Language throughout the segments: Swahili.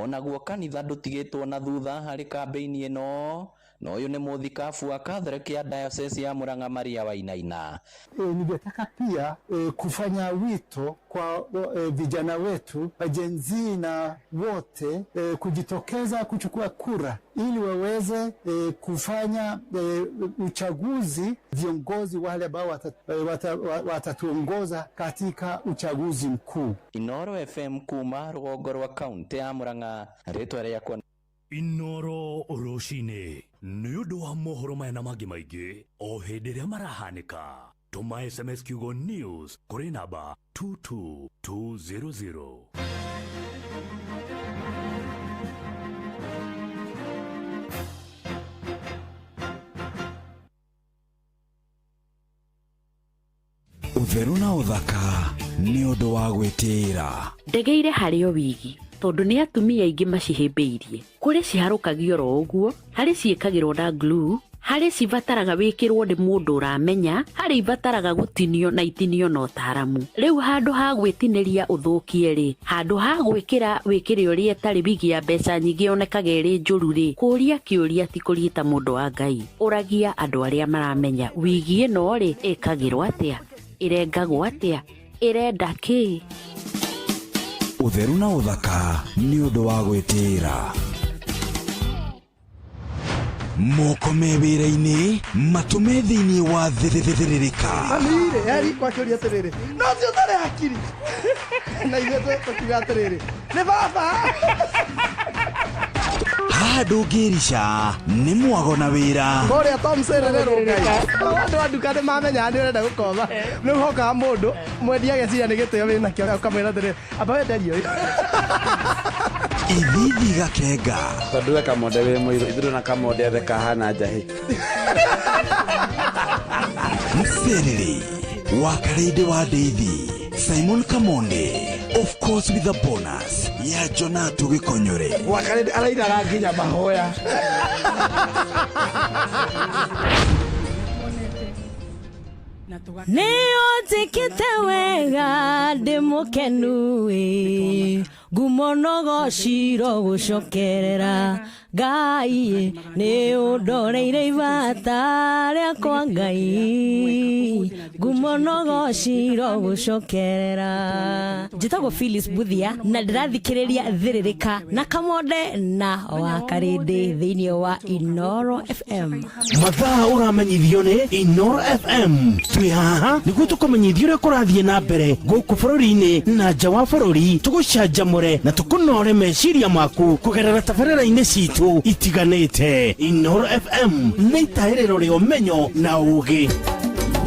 onaguo kanitha ndutigitwo na thutha hari kambeini ino. Na huyu ni muthikabu wa Catholic ya Diocese ya Murang'a Maria Wainaina. Ningetaka pia kufanya wito kwa vijana wetu wajenzi na wote kujitokeza kuchukua kura ili waweze kufanya uchaguzi viongozi wale ambao watatuongoza katika uchaguzi mkuu. Inoro FM kuma rũgongo rwa kaunti ya Murang'a, ritwa rĩakwa Inoro Roshine nĩ ũndũ wa mohoro maya na mangĩ maingĩ o hĩndĩ ĩrĩa marahanĩka. Tũma SMS kiugo news kũrĩ namba 22200. Utheru na uthaka nĩ ũndũ wa gwĩtĩĩra. Ndegeire harĩ o wigi tondu ni atumia aingi macihĩmbĩirie. Kũrĩ ciharũkagio ro ũguo, harĩ ciĩkagĩrwo na glue, harĩ cibataraga wĩkĩrwo nĩ mũndũ ũramenya, harĩ ibataraga gũtinio na itinio na ũtaaramu. Rĩu handũ ha gwĩtinĩria ũthũkie rĩ, handũ ha gwĩkĩra wĩkĩre ũrĩa ũtarĩ wigi ya mbeca nyingĩ onekaga ĩrĩ njũru rĩ, kũria kĩũria ti kũriĩta mũndũ wa Ngai. Ũragia andũ arĩa maramenya wigi ĩno rĩ ĩkagĩrwo atĩa, ĩrengagwo atĩa, ĩrenda kĩ? Utheru na uthaka nĩ ũndũ wa gwĩtĩĩra. Moko me wĩra-inĩ matũme thĩinĩ wa thĩrĩrĩka. Amire yari kwa kĩũria atĩrĩrĩ, no si ũtarĩ hakiri na ithuĩ tũkiuga atĩrĩrĩ, nĩ baba. Haha ndũngĩrica nĩ mwago na wĩra. Kũrĩa Tom Sererero Ngai andũ a nduka nĩmamenya nĩ ũrenda gũkoma, rĩu hokaga mũndũ mwendia ageciria nĩ gĩtĩo wĩna kĩo ũkamwĩra atĩrĩrĩ, amba wenderio ithithi gakenga. Tondũ we kamonde wĩ mũirũ, ithuĩ na kamonde athe kahana njahĩ. Mserere wakarĩndĩ wa Ndeithi Simon Kamonde, of course with a bonus ya Jonatu Gĩkonyore. Wakarĩndĩ araitara nginya mahoya. Nĩũnjĩkĩte wega ndĩ mũkenu ngumonogo ciro gũcokerera Ngai nĩ ũndoreire ibata rĩakwa Ngai ngumonogo ciro gũcokerera. Njĩtagwo Phyllis Buthia na ndĩrathikĩrĩria thĩrĩrĩka na Kamonde na Wakarĩndĩ thĩinĩ wa Inoro FM. Mathaa ũramenyithio nĩ Inoro FM. Twĩ haha nĩguo tũkũmenyithia ũrĩa kũrathiĩ na mbere gũkũ bũrũri-inĩ na nja wa bũrũri, tũgũcanjamũre na tũkũnore meciria maku kũgerera tabarĩra-inĩ citũ itiganĩte. Inoro FM nĩ itaĩrĩro rĩa ũmenyo na ũũgĩ.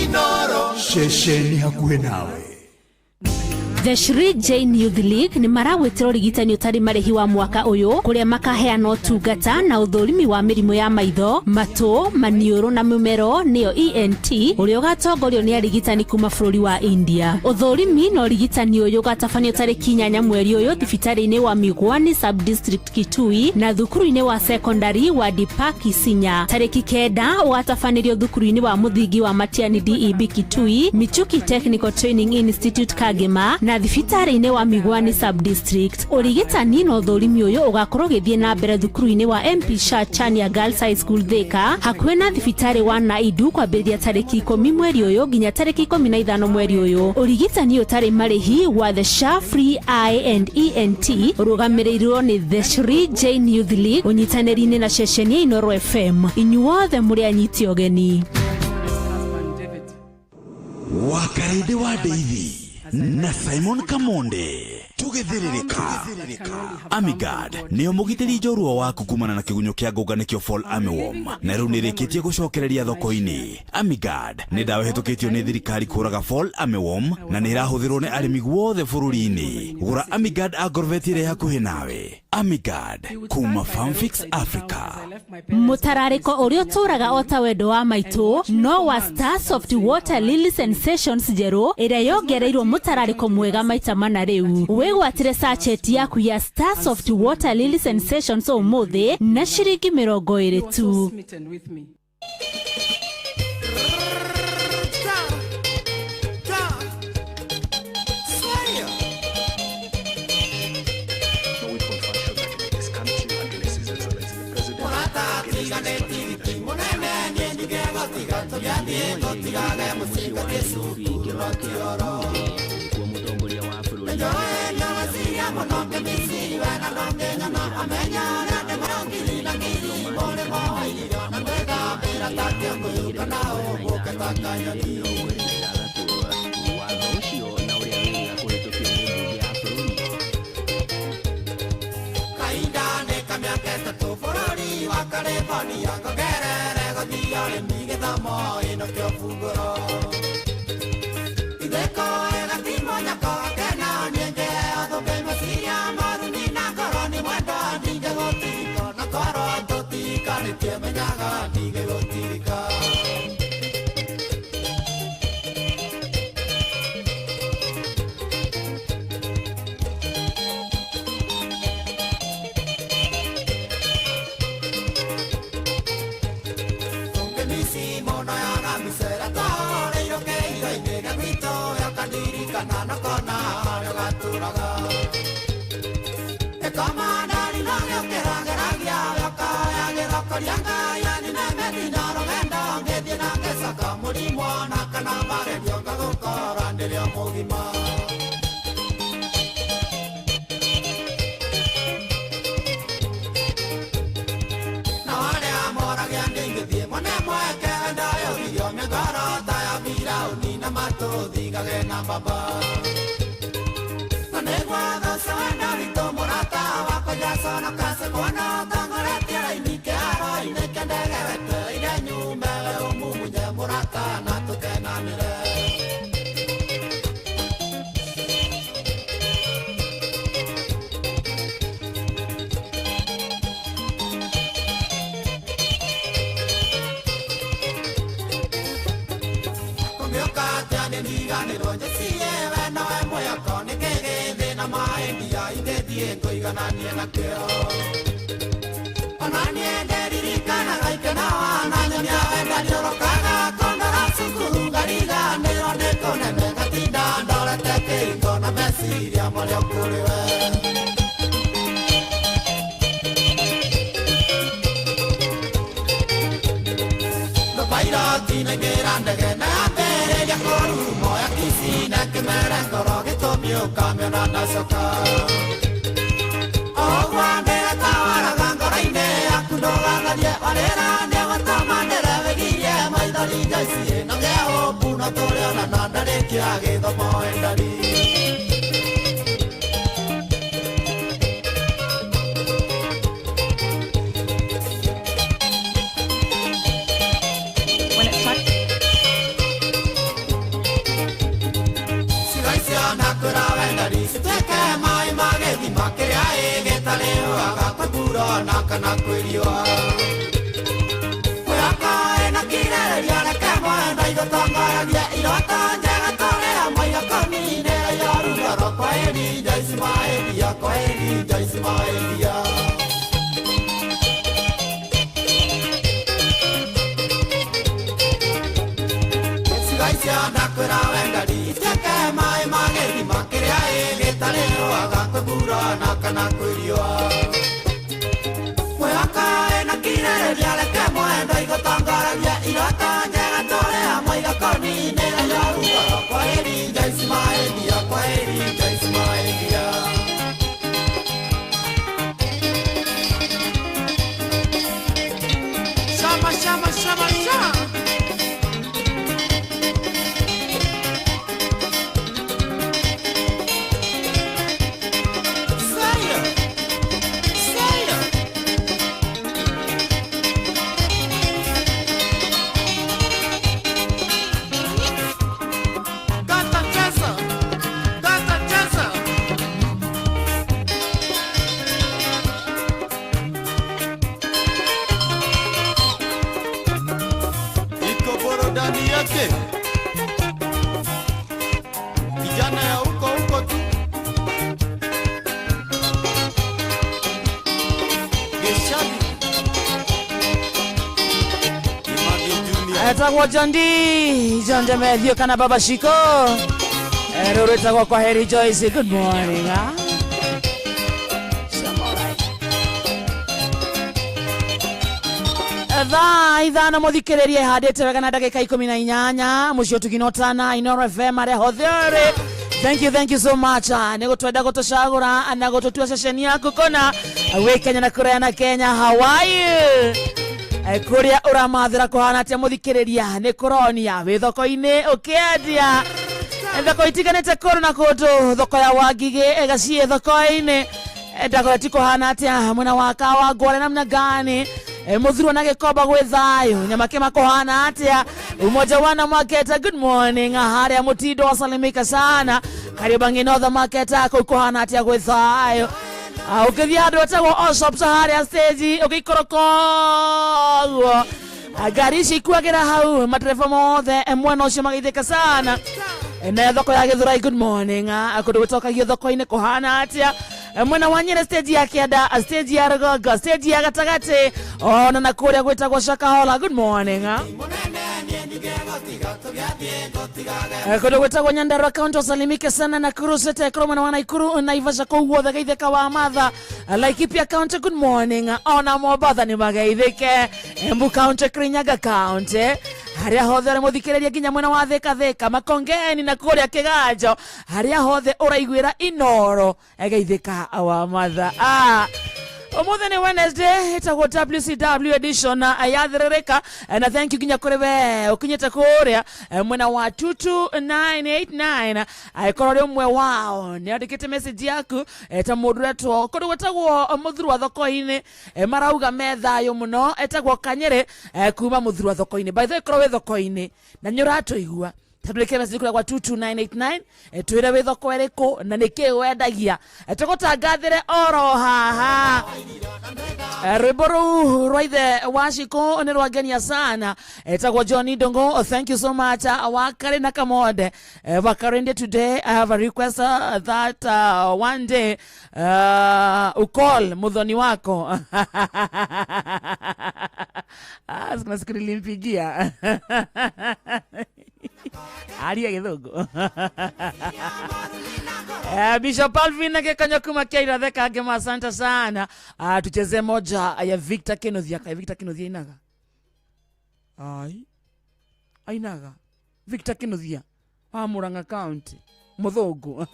Inoro ceceni hakuhĩ nawe. The Shri Jain Youth League ni maragwĩtĩra ũrigitani ũtarĩ marĩhi wa mwaka ũyũ kũrĩa makaheana ũtungata na ũthũrimi wa mĩrimũ ya maitho, matũ, maniũrũ na mũmero nĩyo ENT ũrĩa ũgatongorio nĩ arigitani kuma bũrũri wa India. Ũthũrimi na ũrigitani ũyũ ũgatabanio tarĩki 8 mweri ũyũ thibitarĩ-inĩ wa Migwani Sub District Kitui na thukuru-inĩ wa secondary wa Dipak Isinya. Tarĩki 9 ũgatabanĩrio thukuru-inĩ wa mũthingi wa Matiani DEB Kitui, Michuki Technical Training Institute Kagema na thibitarĩ-inĩ wa Migwani Sub District. Ũrigitani na ũthũrimi ũyũ ũgakorwo gĩthiĩ na mbere thukuru-inĩ wa MP Shah Chania Girls High School Thika hakuhĩ na thibitarĩ wa Naidu kwambĩrĩria tarĩki 10 mweri ũyũ nginya tarĩki 15 mweri ũyũ. Ũrigitani ũtarĩ marĩhi wa The Shah Free Eye and ENT ũrũgamĩrĩirwo nĩ The Shri Jain Youth League ũnyitanĩri-inĩ na ceceni ya Inoro FM. Inyuothe mũrĩ anyiti ũgeni. Wakarĩndĩ wa Ndeithi na Simon Kamonde tũgĩthĩrĩrĩka. Amigad nĩyo mũgitĩri njorua waku kumana na kĩgunyũ kĩa ngũnga nĩkĩo Fall Armyworm, na rĩu nĩrĩkĩtie gũcokereria thoko-inĩ. Amigad nĩ ndawa ĩhĩtũkĩtio nĩ thirikari kũraga Fall Armyworm na nĩ ĩrahũthĩrwo nĩ arĩmi guothe bũrũri-inĩ. Gũra Amigad Agrovet ĩrĩa hakuhĩ nawe. Amigad kuma Farmfix Africa. Mũtararĩko ũrĩa ũtũraga o ta wendo wa maitũ no wa Star Soft Water Lily Sensations njerũ ĩrĩa yongereirwo mũtararĩko mwega maita mana rĩu. Wĩgwatĩre sachet yaku ya Star Soft Water Lily Sensations ũmũthĩ na ciringi 20 tu. tugiathiĩ tũtigage mũcinga gĩcukuru no kĩoro kwa mũtongoria wa bũrũri nĩweciria mũno ngĩmĩciri wega no ngĩnyona amenya ũrĩa ndĩmongiri na ngiri mũrĩmo wa irio na gwĩthambĩra takĩa kwĩhuka na ũmbũke takanyoni watho ũcio na ũrĩa wĩrĩga kũhĩtũkio nĩ mbunge ya bũrũri kahinda nĩ kamĩaka ĩtatũ bũrũri wa California ngogerere gũthiĩ ũrĩmi gĩthomo ĩno kĩo bungũro itheko ĩgatimo nyako gakena niĩ ngeo thũmbĩ meciria maruni na ngoro nĩ mwendo ningĩ gũtiriko na korwo tũtikanĩtie menyaga ningĩ gũtirika mono ya gamisera tore iroke iraine gagwito yakadirikana no kona harĩa gatũraga ekamanari no gĩokĩrageragia gĩokoya gĩrokoria ngai anine methina rũgendo ngĩthiĩ na ngĩcoka mũrimũ na kana marerio ngagũkora ndĩrĩ mũgima na warĩa moragia ndĩngĩthiĩ mwene mweke na matũthigage na mbamba na nĩguo thũcio wenda witũ mũrata wakwa njaconoka cemwana tong'oretie raini kĩharo-inĩ kĩa ndege wetereire nyume we ũmumunye mũrata na tũkenanĩre ndiganĩrwo njĩcirie we nowe mwĩhoko nĩ kĩgĩthĩ na maendia ithĩthiĩ tũigananie nakĩo ona niĩ ndĩririkanaga ikena wana nyonia wendani ũrokaga kondora cukuru ngariganĩrwo nĩ kũnene gatinda ndorete kĩringo na meciria marĩa kũrĩ we ndobairoti naingĩra ndege na yambĩrĩria kũrumo ya kisi na kĩmere ngoro gĩtũmi ũkamĩona ndacoka ũguo ndĩgakawaraga ngoro-inĩ yaku ndũgatharie warĩra nĩgũtũmanĩre wĩgirie maithori njaici ĩno gĩahũmbu no tũrĩonana ndarĩkia gĩthomo endari na kana kwĩriwa kwĩhaka ĩna kirĩrĩria reke mwenda igũtongoragia iroto njega tũrĩa maigakoni nĩraia rugoro kwa ĩri njaici maendia kwa ĩri njaici maendia cigaicia ndakwĩra wendari itiake maĩ ma gĩthima kĩrĩa ĩgĩtarĩ rwaga kwĩbura na kana kwĩriwa na kirĩrĩria reke mwendo igũtongoragia iroto njega tũrĩa maigakoni nĩraia rugoro kwa ĩri njaici maendia kwa ĩri njaici maendia shama shama shama shama kijana ya huko huko tu Geshabi etagwo Jondi Jonde Methio kana Baba Shiko rĩu rĩtagwo kwa Heri Joyce. Good morning thaa ithano muthikiririe handite wega na ndagika 18 mucio tuginotana Inoro FM are hothere. Thank you so much. Nego twenda gutucagura na gututua ceceni yaku kona we Kenya na kuria na Kenya Hawaii. Kuria uramathira kuhana atia muthikiriria ni kuronia wi thoko-ini ukiendia thoko itiganite kuru na kundu thoko ya Wangige egacie thoko-ini ndagoti kuhana atia mwena waka wa Ngware namna gani muthuru na gikomba gwi thayo nyamake makuhana atia umoja wana market. Good morning haria mutindo wasalimika sana karibangi North market ako kuhana atia gwi thayo ukithia andu etagwo all shops haria stage ugikoroko gari cikuagira hau madereva mothe mwena ucio magithika sana na thoko ya Githurai. Good morning akundu gutokagio thoko-ini kuhana atia mwena wa Nyeri stage ya Kianda stage ya Rugongo stage ya Gatagati ona na kuria gwitagwo Shakahola. Good morning akundu gwitagwo Nyandarua county usalimike sana na kurusete kroma na Ikuru na Ivasha kwa guothe geitheka wa Matha Laikipia county. Good morning ona Mombasa ni magaithike Embu county Kirinyaga county haria hothe muthikiriria ginya mwena wa Thika Makongeni na kuria Kiganjo haria hothe uraiguira Inoro egeithika wa Matha. Omothe ni Wednesday itagwo WCW edition ayathirika na thank you ginya kuriwe ukinyete kuria mwena wa 22989 aikoro ri umwe wao ni andikite message yaku eta mundu retwo kundu gwetagwo muthuru wa thoko-ini marauga methayo muno etagwo Kanyere kuma muthuru wa thoko-ini by the way koro we thoko-ini na nyuratuigua tabuleke message kura kwa 22989 twire we thoko eriko na niki wendagia tugutangathire oro haha Riburu Roithe Washiko ni rwagenia sana etagwo Johnny Dongo. Thank you so much Wakare na Kamode Wakarende. Today I have a request that one day ukol mudhoni wako sikuna sikili mpigia Aria Githungu Bishop Alvin na Kekanyo kuma Keira Theka ngema asante sana. Tucheze moja ya Victor Kenothia. Victor Kenothia inaga ainaga Victor Kenothia Murang'a County Muthungu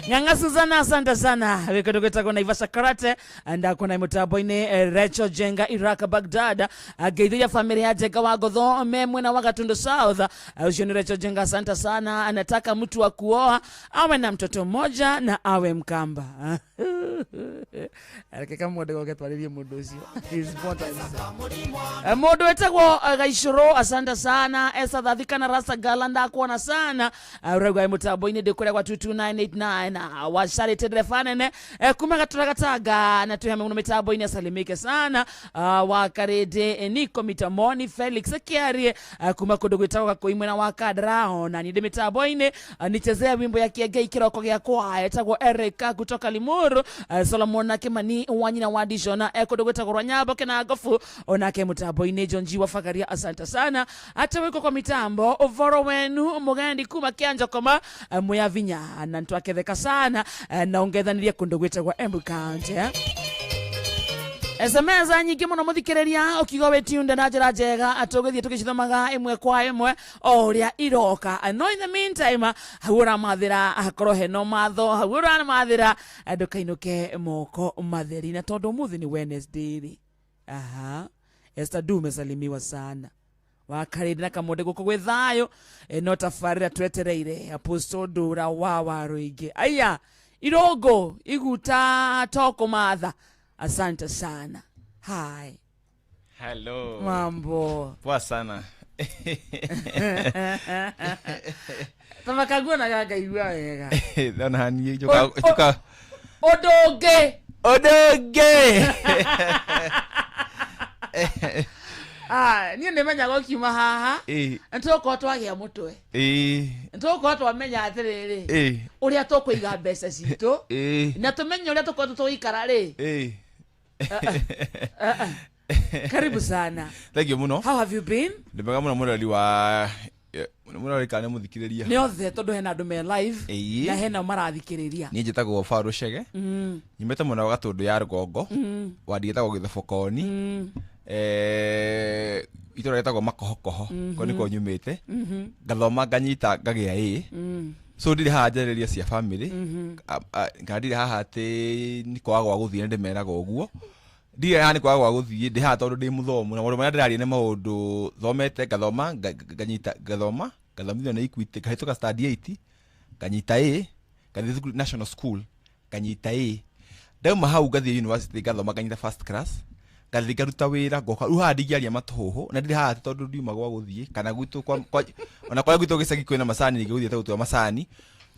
Nyanga Suzana asante sana wekodo gwetagwo Naivasha Karate ndakwo na mutambo-ini Rachel Jenga Iraka Baghdad ageithia family ya Jenga wa Gotho mwena wa Gatundu South. Ucio ni Rachel Jenga asante sana. Anataka mtu wa kuoa awe na mtoto mmoja na awe Mkamba. Arekeka mwode gwetwaririe mundu ucio is important. Mundu wetagwo Gaicuru asante sana. Esa Dhathika na Rasa Galanda kuona sana uragwa mutambo-ini ndikuria kwa 22989 washarite telefanene kuma Gaturagataga na tuhame muno mitambo-ini asalimike sana. Wakarede Niko Mitamoni Felix Kiarie kuma kundu gwitagwo Gakuimwe na Wakadraho na ninde mitambo-ini nichezea wimbo ya Kiengei kiroko gya kwa etagwo Erika kutoka Limuru. Solomon na Kimani wanyina wa Dishona kundu gwitagwo Rwanyabo kena Gofu onake mutambo-ini Jonji wa Fagaria asante sana. Hata wiko kwa mitambo uvoro wenu Mugendi kuma Kianjo koma Muyavinya na ntwaketheka sana na ongethanirie kundu gwitagwo Embu County. SMS nyingi muno muthikiriria ukigo wetiunde na njira njega atugithie tukicithomaga imwe kwa imwe oria iroka. No in the meantime hagura mathira akorwo heno matho hagura mathira ndukainuke moko matheri na tondu muthi ni Wednesday. Esther Dume salimiwa sana Wakarede na Kamode guko gwe thayo no tafarira twetereire Apostle Dura wa Waruige aya irogo iguta toko matha. Asante sana. Hi. Hello. Mambo. Poa sana. Tamakagua na gaga iwa wega. Dona hani joka. Odoge. Niye nemenya gokiuma haha. Ntoko twagia mutwe. Ntoko twamenya atiriri. Uria tukuiga mbeca citu. Na tumenye uria tuikara ri. Karibu sana. Thank you muno. How have you been? Ndimega muno murali wa murali kana muthikiriria. Ni othe tondu hena andu me live na hena marathikiriria. Ni njitagwo Faru Chege. Nyimete muno wa Gatundu ya Rugongo. Wandigitagwo Githobokoni. itora retagwo makohokoho ko niko nyumite ngathoma nganyita ngagĩa A so ndire haha njarĩria cia family ngandire haha atĩ nĩ kwaga gwa gũthiĩ ndĩmeraga ũguo ndire haha nĩ kwaga gwa gũthiĩ ndĩ haha tondũ ndĩ mũthomu na maũndũ marĩa ndĩraria nĩ maũndũ thomete ngathoma nganyita ngathoma ngathomithio nĩ Equity ngahĩtũka study 8 nganyita A ngathiĩ thukuru national school nganyita A ndauma hau ngathiĩ university ngathoma nganyita first class ngathi ngaruta wĩra ngoka rĩu haha ndingĩaria matũhũhũ na ndĩrĩ haha tondũ ndiuma gwa gũthiĩ kana gwitũ ona kwa gwitũ gĩcagi kwĩna macani ningĩ gũthiĩ gũtua macani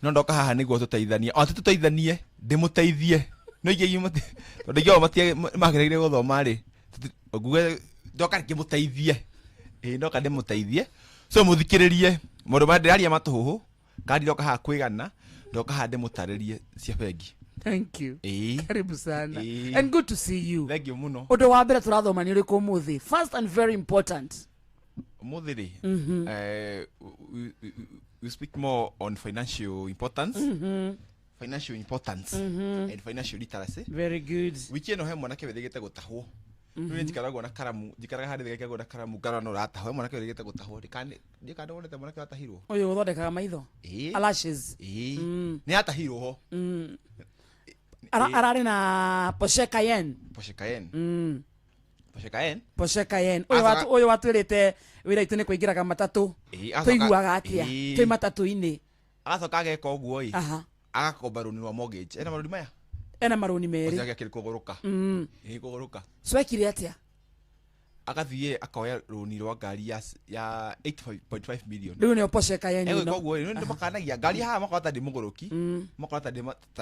no ndoka haha nĩguo tũteithanie o tũteithanie ndĩmũteithie no ingĩ tondũ ingĩ matie magereire gũthoma rĩ nguge ndoka ngĩmũteithie ndoka ndĩmũteithie so mũthikĩrĩrie maũndũ marĩa ndĩraria matũhũhũ kandi ndoka haha kwĩgana ndoka haha ndĩmũtarĩrie cia bengi. Thank you. Karibu sana. And good to see you. Thank you muno. Odo wa mbere turathoma ni uriko muthi. First and very important. Muthi ri. We speak more on financial importance. Financial importance and financial literacy. Very good. Wiki eno he mwanake wethigite gutahwo. Nĩ njikaragwo na karamu, njikaraga harĩ thigakagwo na karamu ngarona ũratahwo mwanake wethigite gutahwo. Ndikande wonete mwanake watahirwo. Uyu uthondekaga maitho. Eyelashes. Nĩ atahirwo ho. Arari na Porsche Cayenne. Porsche Cayenne. Porsche Cayenne. Porsche Cayenne. Uyu watwirite wira itu ni kuingiraga matatu. Tuiguaga atia. Twi matatu-ini. Agacoka ageka ũguo ĩ. Agakomba rũni rwa mortgage. Ena marũni maya? Ena marũni merĩ. Ũcio agĩakĩrĩ kũgũrũka. Kũgũrũka. Swekire atia? Agathiĩ akoya rũni rwa ngari ya 8.5 million. Rĩu nĩ Porsche Cayenne ĩno. Koguo nĩ makanagia ngari haha makorwo ta ndĩmũgũrũki. Makorwo ta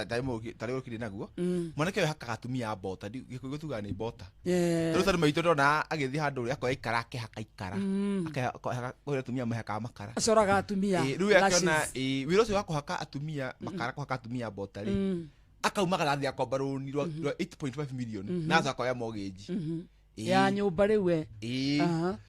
ndĩmũgũrũki naguo. Mwanake ũyũ hakaga atumia mbota gĩkũyũ tugaga nĩ mbota. Rĩu tondũ maitũ ndona agĩthiĩ handũ ũrĩa akoya ikara akĩhaka ikara. Akĩhaka atumia mahakaga makara. Acoraga atumia. Rĩu akiona wĩra ũcio wa kũhaka atumia makara kũhaka atumia mbota rĩ. Akauma karathi akomba rũni rwa 8.5 million. Na akoya mortgage. Ya nyumba rĩu